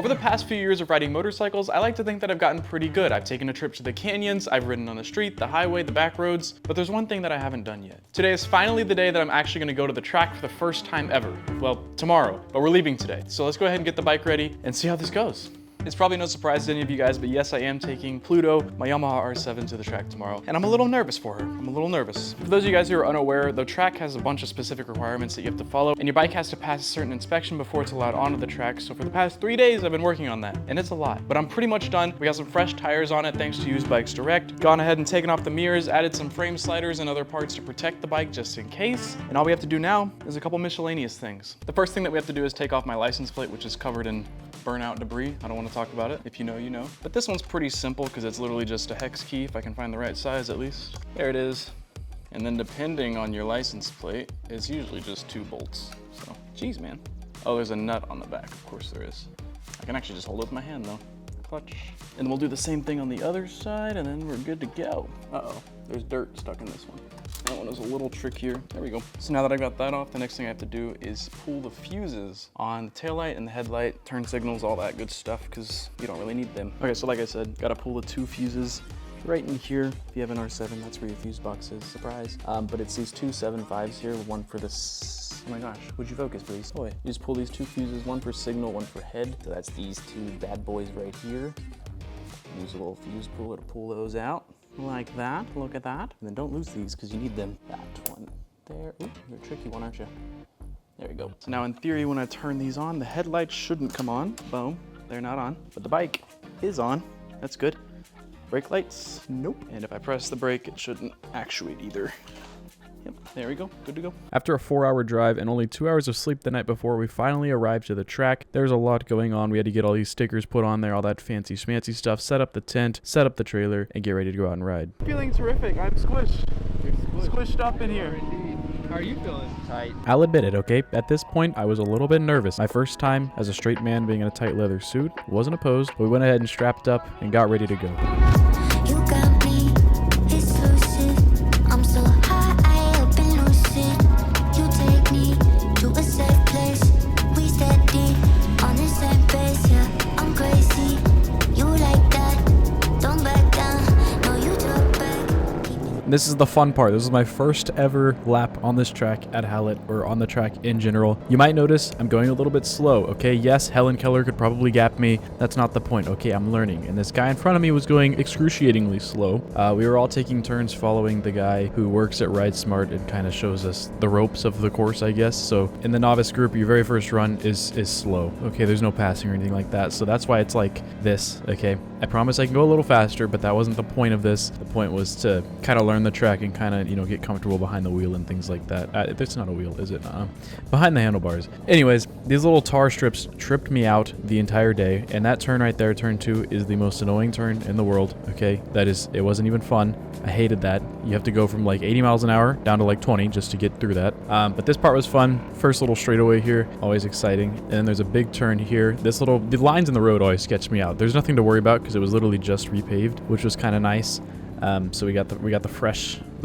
Over the past few years of riding motorcycles, I like to think that I've gotten pretty good. I've taken a trip to the canyons, I've ridden on the street, the highway, the back roads, but there's one thing that I haven't done yet. Today is finally the day that I'm actually gonna go to the track for the first time ever. Well, tomorrow, but we're leaving today. So let's go ahead and get the bike ready and see how this goes. It's probably no surprise to any of you guys, but yes, I am taking Pluto, my Yamaha R7, to the track tomorrow, and I'm a little nervous for her. I'm a little nervous. For those of you guys who are unaware, the track has a bunch of specific requirements that you have to follow, and your bike has to pass a certain inspection before it's allowed onto the track. So for the past 3 days, I've been working on that, and it's a lot, but I'm pretty much done. We got some fresh tires on it thanks to Used Bikes Direct. Gone ahead and taken off the mirrors, added some frame sliders and other parts to protect the bike just in case, and all we have to do now is a couple miscellaneous things. The first thing that we have to do is take off my license plate, which is covered in burnout debris. I don't want to talk about it. If you know, you know. But this one's pretty simple because it's literally just a hex key, if I can find the right size at least. There it is. And then depending on your license plate, it's usually just 2 bolts. So, geez, man. Oh, there's a nut on the back. Of course there is. I can actually just hold it with my hand though. Clutch. And we'll do the same thing on the other side and then we're good to go. Uh-oh, there's dirt stuck in this one. That one is a little trickier. There we go. So now that I got that off, the next thing I have to do is pull the fuses on the taillight and the headlight, turn signals, all that good stuff, because you don't really need them. Okay, so like I said, gotta pull the 2 fuses right in here. If you have an R7, that's where your fuse box is, surprise. But it's these 2 7.5s here, one for this. Oh my gosh, would you focus please? Oh, you just pull these 2 fuses, one for signal, one for head. So that's these 2 bad boys right here. Use a little fuse puller to pull those out. Like that, look at that. And then don't lose these because you need them. That one there. Ooh, you're a tricky one, aren't you? There we go. So now in theory, when I turn these on, the headlights shouldn't come on. Boom, they're not on. But the bike is on, that's good. Brake lights, nope. And if I press the brake, it shouldn't actuate either. Yep, there we go, good to go. After a 4-hour drive and only 2 hours of sleep the night before, we finally arrived to the track. There's a lot going on. We had to get all these stickers put on there, all that fancy schmancy stuff, set up the tent, set up the trailer, and get ready to go out and ride. Feeling terrific, I'm squished. You're squished up in here. Indeed. How are you feeling? Tight. I'll admit it, okay? At this point, I was a little bit nervous. My first time as a straight man being in a tight leather suit. Wasn't opposed, but we went ahead and strapped up and got ready to go. You got me exclusive. I'm so high, I up and lucid. You take me to a safe place. We steady on the same pace, yeah. I'm crazy. You like that? Don't back down. No, you talk back. This is the fun part. This is my first ever lap on this track at Hallett, or on the track in general. You might notice I'm going a little bit slow, okay? Yes, Helen Keller could probably gap me. That's not the point, okay? I'm learning. And this guy in front of me was going excruciatingly slow. We were all taking turns following the guy who works at Ride Smart and kind of shows us the ropes of the course, I guess. So in the novice group, your very first run is slow, okay? There's no passing or anything like that. So that's why it's like this, okay? I promise I can go a little faster, but that wasn't the point of this. The point was to kind of learn the track and kind of, you know, get comfortable behind the wheel and things like that. It's not a wheel, is it? Behind the handlebars. Anyways, these little tar strips tripped me out the entire day, and that turn right there, turn 2, is the most annoying turn in the world, okay? It wasn't even fun. I hated that. You have to go from like 80 miles an hour down to like 20 just to get through that. But this part was fun. First little straightaway here, always exciting. And then there's a big turn here. The lines in the road always sketch me out. There's nothing to worry about because it was literally just repaved, which was kind of nice. So we got the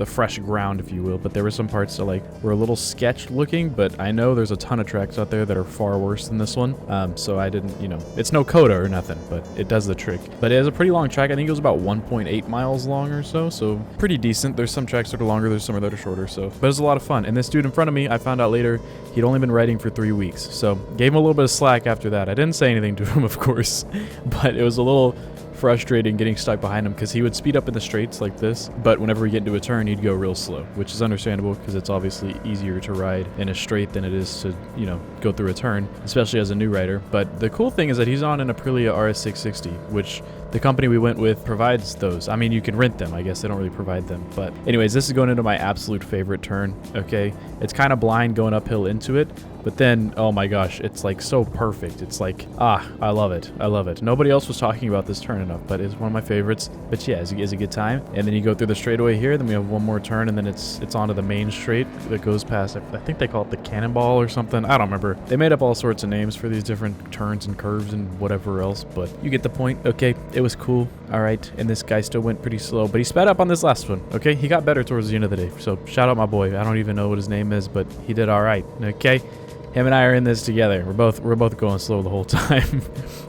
fresh ground, if you will, but there were some parts that like were a little sketch looking, but I know there's a ton of tracks out there that are far worse than this one. So I didn't, you know, it's no coda or nothing, but it does the trick. But it has a pretty long track. I think it was about 1.8 miles long or so pretty decent. There's some tracks that are longer, there's some that are shorter, but it was a lot of fun. And this dude in front of me, I found out later, he'd only been riding for 3 weeks, so gave him a little bit of slack after that. I didn't say anything to him, of course, but it was a little frustrating getting stuck behind him because he would speed up in the straights like this, but whenever we get into a turn, he'd go real slow, which is understandable because it's obviously easier to ride in a straight than it is to, you know, go through a turn, especially as a new rider. But the cool thing is that he's on an Aprilia RS660, which the company we went with provides those. I mean, you can rent them. I guess they don't really provide them. But anyways, this is going into my absolute favorite turn, okay? It's kind of blind going uphill into it, but then, oh my gosh, it's like so perfect. It's like, I love it. I love it. Nobody else was talking about this turn enough, but it's one of my favorites. But yeah, it's a good time. And then you go through the straightaway here, then we have one more turn, and then it's onto the main straight that goes past, I think they call it the cannonball or something. I don't remember. They made up all sorts of names for these different turns and curves and whatever else, but you get the point. Okay, it was cool. All right, and this guy still went pretty slow, but he sped up on this last one, okay? He got better towards the end of the day, so shout out my boy. I don't even know what his name is, but he did all right, okay? Him and I are in this together. We're both going slow the whole time.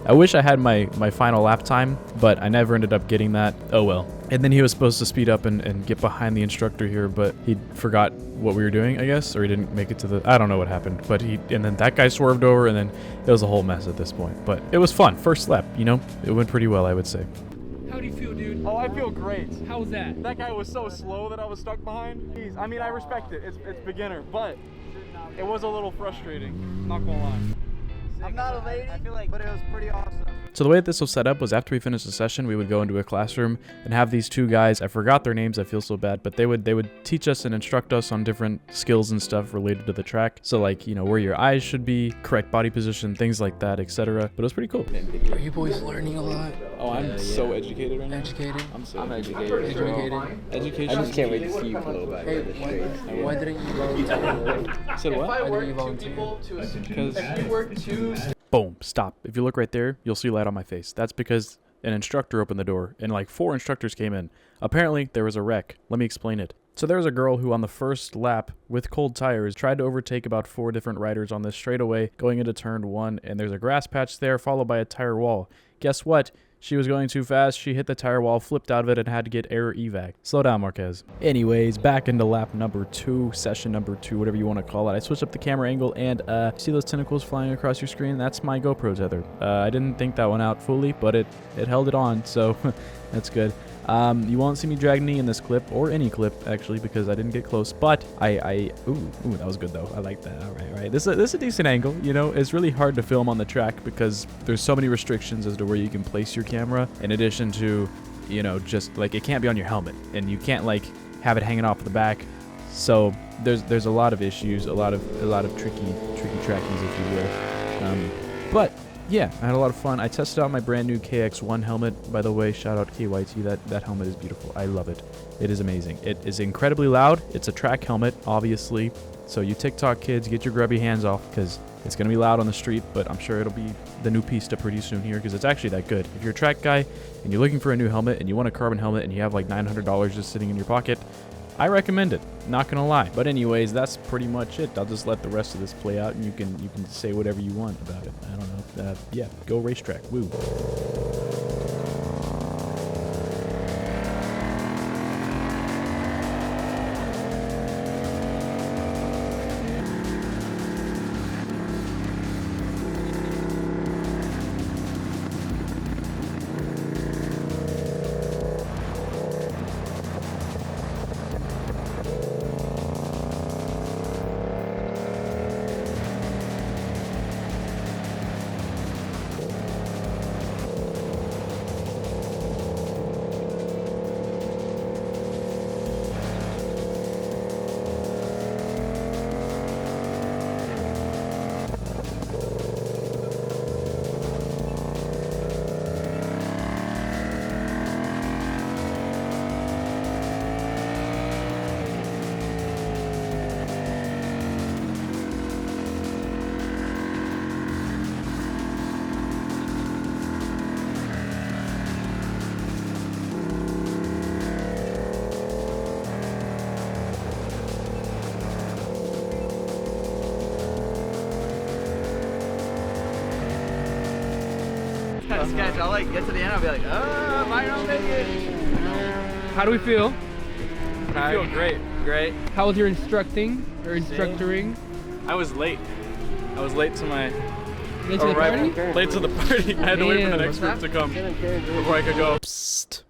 I wish I had my final lap time, but I never ended up getting that. Oh well. And then he was supposed to speed up and get behind the instructor here, but he forgot what we were doing, I guess, or he didn't make it to the, I don't know what happened, but and then that guy swerved over, and then it was a whole mess at this point. But it was fun. First lap, you know, it went pretty well, I would say. How do you feel, dude? Oh, I feel great. How was that? That guy was so slow that I was stuck behind. Jeez, I mean, I respect it. It's beginner, but it was a little frustrating. Not gonna lie. I'm not a lady, I feel like, but it was pretty awesome. So the way that this was set up was after we finished the session, we would go into a classroom and have these two guys, I forgot their names, I feel so bad, but they would teach us and instruct us on different skills and stuff related to the track. So like, you know, where your eyes should be, correct body position, things like that, etc. But it was pretty cool. Are you boys learning a lot? Oh, I'm so educated right now. Educated? I'm educated. Education. I just can't wait to see you pull back Hey, on the straight. why didn't you volunteer? Said what? Why didn't you volunteer? Because Boom, stop. If you look right there, you'll see light on my face. That's because an instructor opened the door and like 4 instructors came in. Apparently, there was a wreck. Let me explain it. So there was a girl who on the first lap with cold tires tried to overtake about 4 different riders on this straightaway going into turn 1, and there's a grass patch there followed by a tire wall. Guess what? She was going too fast, she hit the tire wall, flipped out of it, and had to get air evac. Slow down, Marquez. Anyways, back into lap number 2, session number 2, whatever you want to call it. I switched up the camera angle, and see those tentacles flying across your screen? That's my GoPro tether. I didn't think that one out fully, but it held it on, so that's good. You won't see me drag knee in this clip, or any clip, actually, because I didn't get close, but ooh, that was good, though. I like that. All right. This is a decent angle, you know? It's really hard to film on the track because there's so many restrictions as to where you can place your camera, in addition to, you know, just, like, it can't be on your helmet, and you can't, like, have it hanging off the back, so there's a lot of issues, a lot of tricky trackies, if you will, but yeah, I had a lot of fun. I tested out my brand new KX1 helmet. By the way, shout out KYT. That helmet is beautiful. I love it. It is amazing. It is incredibly loud. It's a track helmet, obviously. So you TikTok kids, get your grubby hands off because it's going to be loud on the street, but I'm sure it'll be the new pista pretty soon here because it's actually that good. If you're a track guy and you're looking for a new helmet and you want a carbon helmet and you have like $900 just sitting in your pocket, I recommend it, not gonna lie. But anyways, that's pretty much it. I'll just let the rest of this play out and you can say whatever you want about it. I don't know. Yeah, go racetrack. Woo. Kind of sketch. I'll like get to the end, I'll be like, oh, might not make it. How do we feel? I feel great. How was your instructoring? I was late. I was late to my Late to the party? Late to the party. I had to wait for the Damn. next group to come before I could go. Psst.